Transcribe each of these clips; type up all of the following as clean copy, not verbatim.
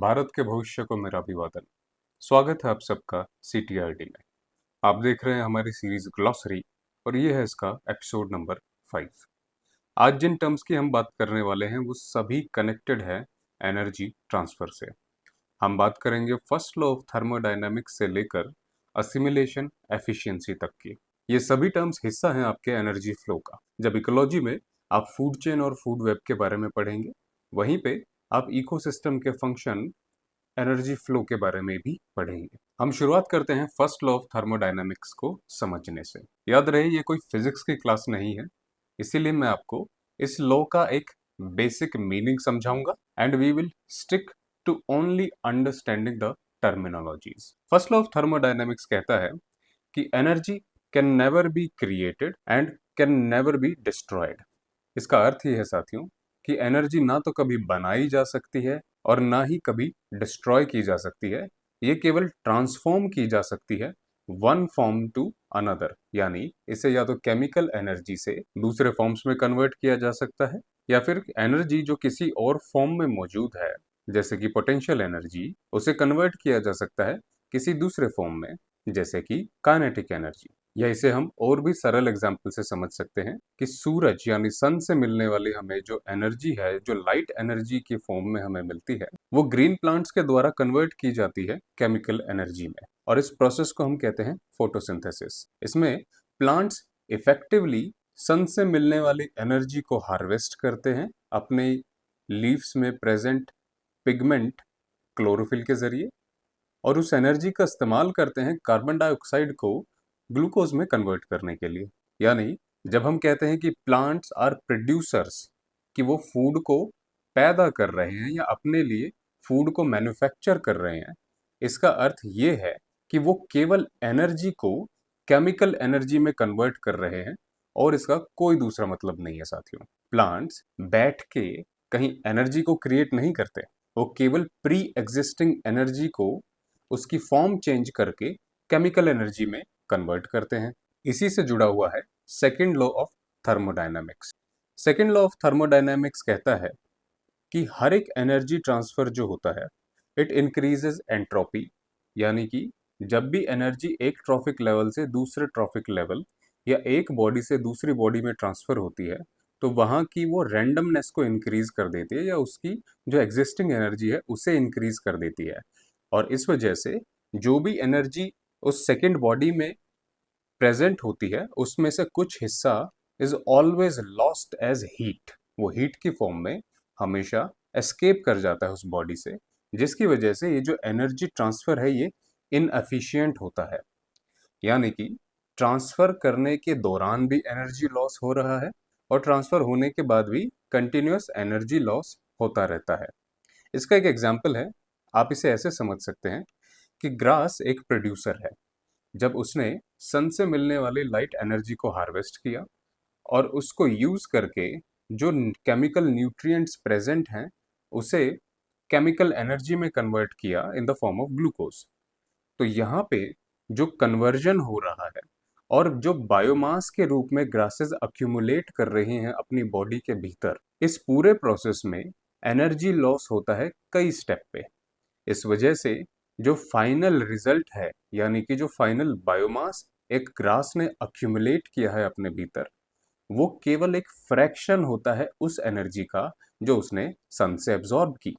भारत के भविष्य को मेरा अभिवादन। स्वागत है आप सबका CTRD में। आप देख रहे हैं हमारी सीरीज ग्लॉसरी और ये है इसका एपिसोड नंबर 5। आज जिन टर्म्स की हम बात करने वाले हैं वो सभी कनेक्टेड है एनर्जी ट्रांसफर से। हम बात करेंगे फर्स्ट लॉ ऑफ थर्मोडायनामिक्स से लेकर असिमिलेशन एफिशिएंसी तक की। ये सभी टर्म्स हिस्सा हैं आपके एनर्जी फ्लो का। जब इकोलॉजी में आप फूड चेन और फूड वेब के बारे में पढ़ेंगे, वहीं पे आप इकोसिस्टम के फंक्शन एनर्जी फ्लो के बारे में भी पढ़ेंगे। हम शुरुआत करते हैं फर्स्ट लॉ ऑफ थर्मोडायनामिक्स को समझने से। याद रहे ये कोई फिजिक्स की क्लास नहीं है, इसीलिए मैं आपको इस लॉ का एक बेसिक मीनिंग समझाऊंगा and we will stick to only understanding the terminologies. First law of thermodynamics कहता है कि energy can never be created and can never be destroyed. इसका अर्थ ये है साथियों कि एनर्जी ना तो कभी बनाई जा सकती है और ना ही कभी डिस्ट्रॉय की जा सकती है। ये केवल ट्रांसफॉर्म की जा सकती है वन फॉर्म टू अनदर, यानी इसे या तो केमिकल एनर्जी से दूसरे फॉर्म्स में कन्वर्ट किया जा सकता है या फिर एनर्जी जो किसी और फॉर्म में मौजूद है जैसे कि पोटेंशियल एनर्जी, उसे कन्वर्ट किया जा सकता है किसी दूसरे फॉर्म में जैसे कि काइनेटिक एनर्जी। या इसे हम और भी सरल एग्जाम्पल से समझ सकते हैं कि सूरज यानी सन से मिलने वाली हमें जो एनर्जी है, जो लाइट एनर्जी की फॉर्म में हमें मिलती है, वो ग्रीन प्लांट्स के द्वारा कन्वर्ट की जाती है केमिकल एनर्जी में, और इस प्रोसेस को हम कहते हैं फोटोसिंथेसिस। इसमें प्लांट्स इफेक्टिवली सन से मिलने वाली एनर्जी को हार्वेस्ट करते हैं अपने लीव्स में प्रेजेंट पिगमेंट क्लोरोफिल के जरिए, और उस एनर्जी का इस्तेमाल करते हैं कार्बन डाइऑक्साइड को ग्लूकोज में कन्वर्ट करने के लिए। यानी जब हम कहते हैं कि प्लांट्स आर प्रोड्यूसर्स, कि वो फूड को पैदा कर रहे हैं या अपने लिए फूड को मैन्युफैक्चर कर रहे हैं, इसका अर्थ ये है कि वो केवल एनर्जी को केमिकल एनर्जी में कन्वर्ट कर रहे हैं और इसका कोई दूसरा मतलब नहीं है साथियों। प्लांट्स बैठ के कहीं एनर्जी को क्रिएट नहीं करते, वो केवल प्री एग्जिस्टिंग एनर्जी को उसकी फॉर्म चेंज करके केमिकल एनर्जी में कन्वर्ट करते हैं। इसी से जुड़ा हुआ है second law of thermodynamics. Second law of thermodynamics कहता है कि हर एक एनर्जी ट्रांसफर जो होता है इट इंक्रीजेस एंट्रोपी, यानी कि जब भी एनर्जी एक ट्रॉफिक लेवल से दूसरे ट्रॉफिक लेवल या एक बॉडी से दूसरी बॉडी में ट्रांसफर होती है तो वहाँ की वो रैंडमनेस को इंक्रीज कर देती है या उसकी जो एग्जिस्टिंग एनर्जी है उसे इंक्रीज कर देती है, और इस वजह से जो भी एनर्जी उस सेकेंड बॉडी में प्रेजेंट होती है उसमें से कुछ हिस्सा is always lost as heat. वो हीट की फॉर्म में हमेशा एस्केप कर जाता है उस बॉडी से, जिसकी वजह से ये जो एनर्जी ट्रांसफर है ये इनएफिशिएंट होता है। यानी कि ट्रांसफर करने के दौरान भी एनर्जी लॉस हो रहा है और ट्रांसफर होने के बाद भी कंटिन्यूअस एनर्जी लॉस होता रहता है। इसका एक एग्जाम्पल है, आप इसे ऐसे समझ सकते हैं कि ग्रास एक प्रोड्यूसर है। जब उसने सन से मिलने वाली लाइट एनर्जी को हार्वेस्ट किया और उसको यूज करके जो केमिकल न्यूट्रिएंट्स प्रेजेंट हैं उसे केमिकल एनर्जी में कन्वर्ट किया in the form of glucose, तो यहाँ पे जो कन्वर्जन हो रहा है और जो बायोमास के रूप में ग्रासेस अक्यूमुलेट कर रही हैं अपनी बॉडी के भीतर, इस पूरे प्रोसेस में एनर्जी लॉस होता है कई स्टेप पे। इस वजह से जो फाइनल रिजल्ट है, यानी कि जो फाइनल बायोमास एक ग्रास ने अक्यूमुलेट किया है अपने भीतर, वो केवल एक फ्रैक्शन होता है उस एनर्जी का जो उसने सन से एब्जॉर्ब की।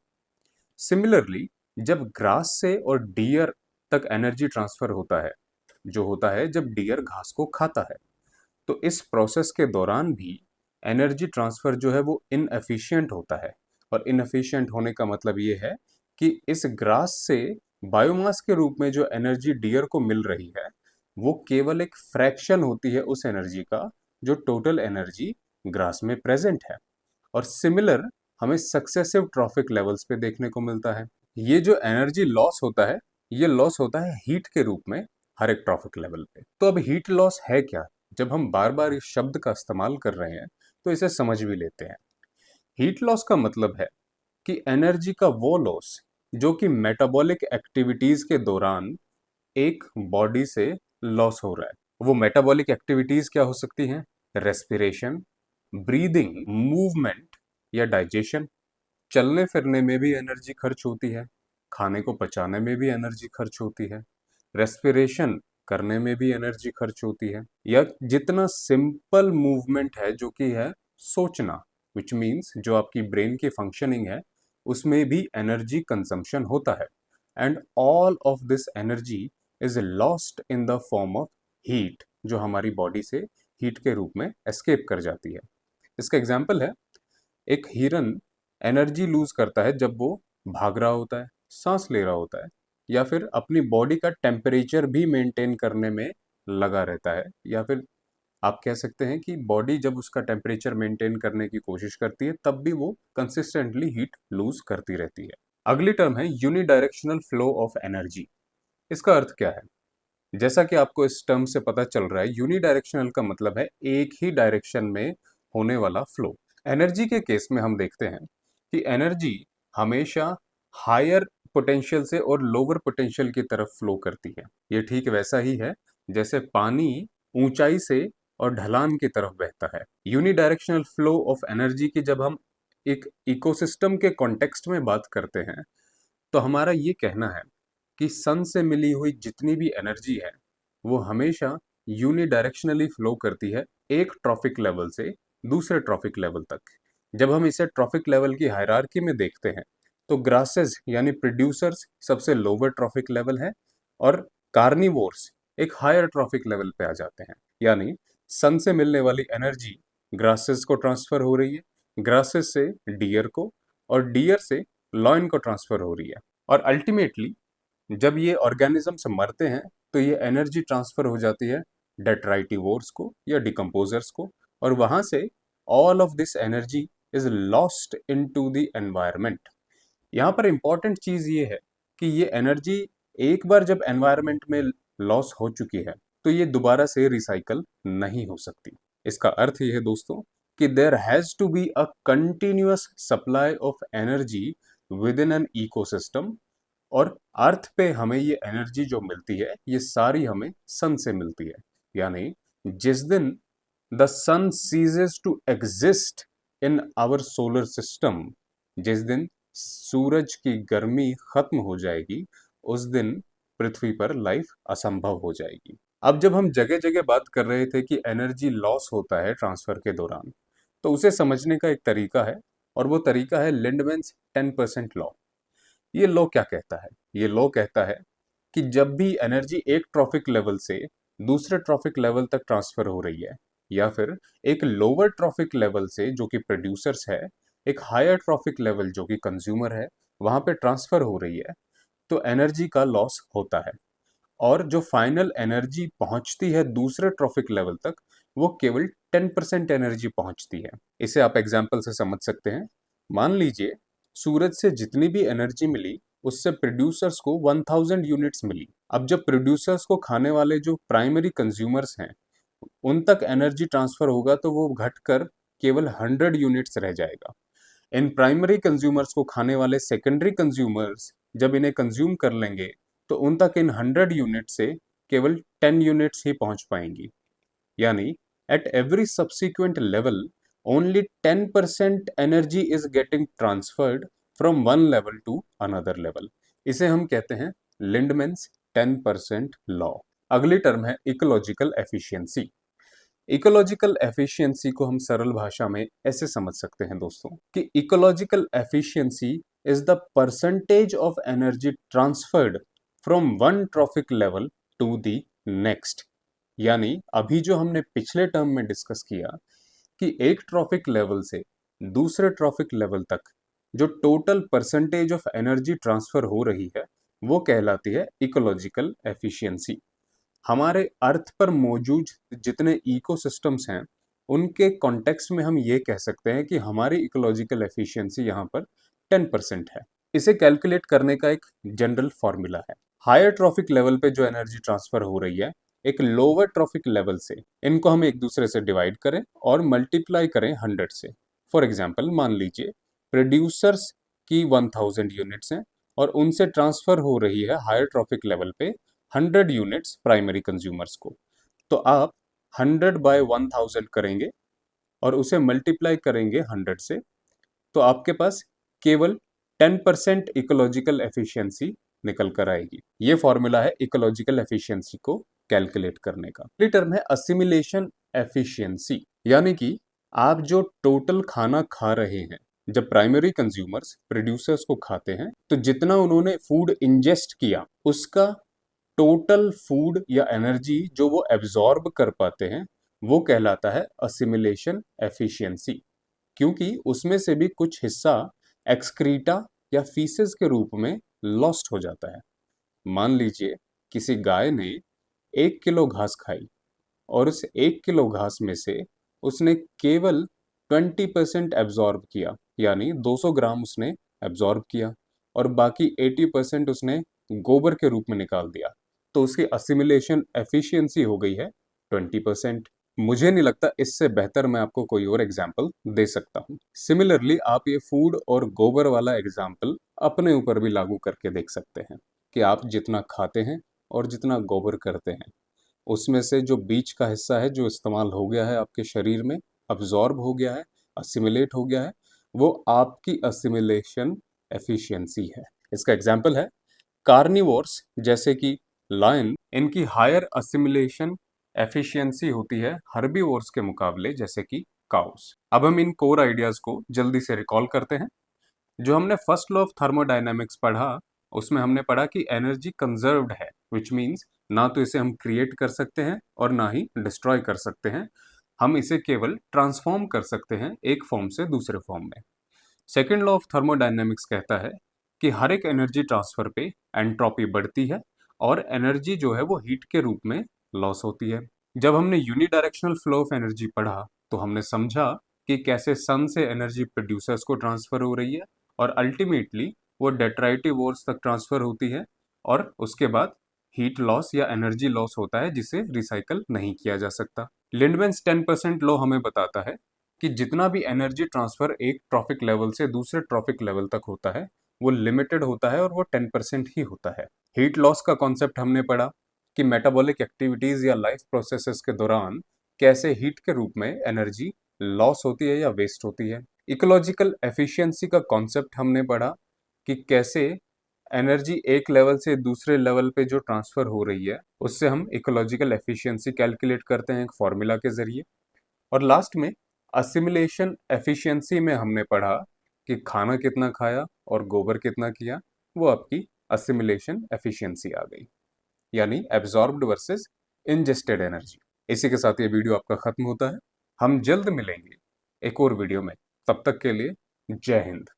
सिमिलरली जब ग्रास से और डियर तक एनर्जी ट्रांसफर होता है, जो होता है जब डियर घास को खाता है, तो इस प्रोसेस के दौरान भी एनर्जी ट्रांसफर जो है वो इनएफिशिएंट होता है। और इनएफिशिएंट होने का मतलब ये है कि इस ग्रास से बायोमास के रूप में जो एनर्जी डियर को मिल रही है वो केवल एक फ्रैक्शन होती है उस एनर्जी का जो टोटल एनर्जी ग्रास में प्रेजेंट है। और सिमिलर हमें सक्सेसिव ट्रॉफिक लेवल्स पे देखने को मिलता है। ये जो एनर्जी लॉस होता है ये लॉस होता है हीट के रूप में हर एक ट्रॉफिक लेवल पे। तो अब हीट लॉस है क्या? जब हम बार बार इस शब्द का इस्तेमाल कर रहे हैं तो इसे समझ भी लेते हैं। हीट लॉस का मतलब है कि एनर्जी का वो लॉस जो कि मेटाबॉलिक एक्टिविटीज के दौरान एक बॉडी से लॉस हो रहा है। वो मेटाबॉलिक एक्टिविटीज क्या हो सकती हैं? रेस्पिरेशन, ब्रीदिंग, मूवमेंट या डाइजेशन। चलने फिरने में भी एनर्जी खर्च होती है, खाने को पचाने में भी एनर्जी खर्च होती है, रेस्पिरेशन करने में भी एनर्जी खर्च होती है, या जितना सिंपल मूवमेंट है जो कि है सोचना, विच मीन्स जो आपकी ब्रेन की फंक्शनिंग है उसमें भी एनर्जी कंजम्पशन होता है। And all of this energy is lost in the form of heat, जो हमारी बॉडी से हीट के रूप में एस्केप कर जाती है। इसका एग्जाम्पल है, एक हिरन एनर्जी लूज करता है जब वो भाग रहा होता है, सांस ले रहा होता है, या फिर अपनी बॉडी का टेम्परेचर भी मेंटेन करने में लगा रहता है, या फिर आप कह सकते हैं कि बॉडी जब उसका टेम्परेचर मेंटेन करने की कोशिश करती है तब भी वो कंसिस्टेंटली हीट लूज करती रहती है। अगली टर्म है यूनिडायरेक्शनल फ्लो ऑफ एनर्जी। इसका अर्थ क्या है? जैसा कि आपको इस टर्म से पता चल रहा है, यूनिडायरेक्शनल का मतलब है एक ही डायरेक्शन में होने वाला फ्लो। एनर्जी के केस में हम देखते हैं कि एनर्जी हमेशा हायर पोटेंशियल से और लोअर पोटेंशियल की तरफ फ्लो करती है। ये ठीक वैसा ही है जैसे पानी ऊंचाई से और ढलान की तरफ बहता है। यूनिडायरेक्शनल फ्लो ऑफ एनर्जी की जब हम एक इकोसिस्टम के कॉन्टेक्स्ट में बात करते हैं तो हमारा ये कहना है कि सन से मिली हुई जितनी भी एनर्जी है वो हमेशा यूनिडायरेक्शनली फ्लो करती है, एक ट्रॉफिक लेवल से दूसरे ट्रॉफिक लेवल तक। जब हम इसे ट्रॉफिक लेवल की हायरार्की में देखते हैं तो ग्रासेस यानी प्रोड्यूसर्स सबसे लोअर ट्रॉफिक लेवल है और कार्निवोर्स एक हायर ट्रॉफिक लेवल पे आ जाते हैं। यानी सन से मिलने वाली एनर्जी ग्रासेस को ट्रांसफर हो रही है, ग्रासेस से डियर को, और डियर से लॉयन को ट्रांसफर हो रही है, और अल्टीमेटली जब ये ऑर्गेनिजम्स मरते हैं तो ये एनर्जी ट्रांसफर हो जाती है डेट्राइटिवोर्स को या डिकम्पोजर्स को, और वहां से all of this energy is lost into the environment. यहाँ पर इंपॉर्टेंट चीज ये है कि ये एनर्जी एक बार जब एनवायरनमेंट में लॉस हो चुकी है तो ये दोबारा से रिसाइकल नहीं हो सकती। इसका अर्थ ये है दोस्तों कि there has to be a continuous supply of energy within an ecosystem, और अर्थ पे हमें ये एनर्जी जो मिलती है ये सारी हमें सन से मिलती है। यानी जिस दिन the sun ceases to exist in our solar system, जिस दिन सूरज की गर्मी खत्म हो जाएगी उस दिन पृथ्वी पर लाइफ असंभव हो जाएगी। अब जब हम जगह जगह बात कर रहे थे कि एनर्जी लॉस होता है ट्रांसफर के दौरान, तो उसे समझने का एक तरीका है, और वो तरीका है लिंडमैन्स 10% लॉ। ये लॉ क्या कहता है? ये लॉ कहता है कि जब भी एनर्जी एक ट्रॉफिक लेवल से दूसरे ट्रॉफिक लेवल तक ट्रांसफर हो रही है, या फिर एक लोअर ट्रॉफिक लेवल से जो कि प्रोड्यूसर्स है एक हायर ट्रॉफिक लेवल जो कि कंज्यूमर है वहां पे ट्रांसफर हो रही है, तो एनर्जी का लॉस होता है। और जो फाइनल एनर्जी पहुंचती है दूसरे ट्रॉफिक लेवल तक वो केवल 10% एनर्जी पहुंचती है। इसे आप एग्जाम्पल से समझ सकते हैं। मान लीजिए सूरज से जितनी भी एनर्जी मिली उससे प्रोड्यूसर्स को 1000 यूनिट्स मिली। अब जब प्रोड्यूसर्स को खाने वाले जो प्राइमरी कंज्यूमर्स हैं उन तक एनर्जी ट्रांसफर होगा तो वो घटकर केवल 100 यूनिट्स रह जाएगा। इन प्राइमरी कंज्यूमर्स को खाने वाले सेकेंडरी कंज्यूमर्स जब इन्हें कंज्यूम कर लेंगे तो उन तक इन 100 यूनिट से केवल 10 यूनिट्स ही पहुंच पाएंगी। यानी at every subsequent level only 10% energy is getting transferred from one level to another level. इसे हम कहते हैं लिंडमैन्स 10% लॉ। अगली टर्म है इकोलॉजिकल एफिशिएंसी। इकोलॉजिकल एफिशिएंसी को हम सरल भाषा में ऐसे समझ सकते हैं दोस्तों कि ecological efficiency is the percentage of energy transferred from one trophic level to the next. यानी अभी जो हमने पिछले टर्म में डिस्कस किया कि एक ट्रॉफिक लेवल से दूसरे ट्रॉफिक लेवल तक जो total percentage of energy transfer हो रही है वो कहलाती है इकोलॉजिकल एफिशिएंसी। हमारे अर्थ पर मौजूद जितने इकोसिस्टम्स हैं उनके कॉन्टेक्स्ट में हम ये कह सकते हैं कि हमारी इकोलॉजिकल एफिशिएंसी यहाँ पर 10% है। इसे कैलकुलेट करने का एक जनरल फॉर्मूला है। हायर ट्रॉफिक लेवल पे जो एनर्जी ट्रांसफर हो रही है एक लोअर ट्रॉफिक लेवल से, इनको हम एक दूसरे से डिवाइड करें और मल्टीप्लाई करें 100 से। फॉर एग्जाम्पल मान लीजिए प्रोड्यूसर्स की 1000 यूनिट्स हैं और उनसे ट्रांसफर हो रही है हायर ट्रॉफिक लेवल पे 100 यूनिट्स प्राइमरी कंज्यूमर्स को। तो आप 100 बाय 1000 करेंगे और उसे मल्टीप्लाई करेंगे 100 से, तो आपके पास केवल 10% इकोलॉजिकल एफिशिएंसी निकल कर आएगी। ये फॉर्मूला है इकोलॉजिकल एफिशिएंसी को कैलकुलेट करने का। अगली टर्म है असिमिलेशन एफिशिएंसी, यानी कि आप जो टोटल खाना खा रहे हैं, जब प्राइमरी कंज्यूमर्स प्रोड्यूसर्स को खाते हैं तो जितना उन्होंने फूड इंजेस्ट किया उसका टोटल फूड या एनर्जी जो वो एब्जॉर्ब कर पाते हैं वो कहलाता है असिमिलेशन एफिशिएंसी, क्योंकि उसमें से भी कुछ हिस्सा एक्सक्रीटा या फीसेस के रूप में लॉस्ट हो जाता है। मान लीजिए किसी गाय ने 1 किलो घास खाई और उस 1 किलो घास में से उसने केवल 20% एब्जॉर्ब किया, यानी 200 ग्राम उसने एब्जॉर्ब किया और बाकी 80% उसने गोबर के रूप में निकाल दिया, तो उसकी असिमिलेशन एफिशिएंसी हो गई है 20%। मुझे नहीं लगता इससे बेहतर मैं आपको कोई और एग्जाम्पल दे सकता हूँ। सिमिलरली आप ये फूड और गोबर वाला एग्जाम्पल अपने ऊपर भी लागू करके देख सकते हैं कि आप जितना खाते हैं और जितना गोबर करते हैं उसमें से जो बीच का हिस्सा है जो इस्तेमाल हो गया है आपके शरीर में, अब्जॉर्ब हो गया है, असिमिलेट हो गया है, वो आपकी असिमिलेशन एफिशिएंसी है। इसका एग्जाम्पल है कार्निवोर्स जैसे कि लायन, इनकी हायर असिमिलेशन एफिशिएंसी होती है हर्बीवोर्स के मुकाबले जैसे कि काउस। अब हम इन कोर आइडियाज को जल्दी से रिकॉल करते हैं। जो हमने फर्स्ट लॉ ऑफ थर्मोडायनेमिक्स पढ़ा उसमें हमने पढ़ा कि एनर्जी कंजर्व्ड है, विच मीन्स ना तो इसे हम क्रिएट कर सकते हैं और ना ही डिस्ट्रॉय कर सकते हैं, हम इसे केवल ट्रांसफॉर्म कर सकते हैं एक फॉर्म से दूसरे फॉर्म में। सेकेंड लॉ ऑफ थर्मोडायनेमिक्स कहता है कि हर एक एनर्जी ट्रांसफर पे एंट्रोपी बढ़ती है और एनर्जी जो है वो हीट के रूप में लॉस होती है। जब हमने यूनिडायरेक्शनल फ्लो ऑफ एनर्जी पढ़ा तो हमने समझा कि कैसे सन से एनर्जी प्रोड्यूसर्स को ट्रांसफर हो रही है और अल्टीमेटली वो डेट्राइटिवोर्स तक ट्रांसफर होती है और उसके बाद हीट लॉस या एनर्जी लॉस होता है जिसे रिसाइकल नहीं किया जा सकता। लिंडमैन्स 10% लॉ हमें बताता है कि जितना भी एनर्जी ट्रांसफर एक ट्रॉफिक लेवल से दूसरे ट्रॉफिक लेवल तक होता है वो लिमिटेड होता है और वो 10% ही होता है। हीट लॉस का कॉन्सेप्ट हमने पढ़ा कि मेटाबॉलिक एक्टिविटीज या लाइफ प्रोसेसेस के दौरान कैसे हीट के रूप में एनर्जी लॉस होती है या वेस्ट होती है। इकोलॉजिकल एफिशिएंसी का कॉन्सेप्ट हमने पढ़ा कि कैसे एनर्जी एक लेवल से दूसरे लेवल पे जो ट्रांसफर हो रही है उससे हम इकोलॉजिकल एफिशिएंसी कैलकुलेट करते हैं एक फॉर्मूला के जरिए। और लास्ट में असिमिलेशन एफिशिएंसी में हमने पढ़ा कि खाना कितना खाया और गोबर कितना किया, वो आपकी असिमिलेशन एफिशिएंसी आ गई, यानी एब्जॉर्ब्ड वर्सेस इंजेस्टेड एनर्जी। इसी के साथ ये वीडियो आपका खत्म होता है। हम जल्द मिलेंगे एक और वीडियो में, तब तक के लिए जय हिंद।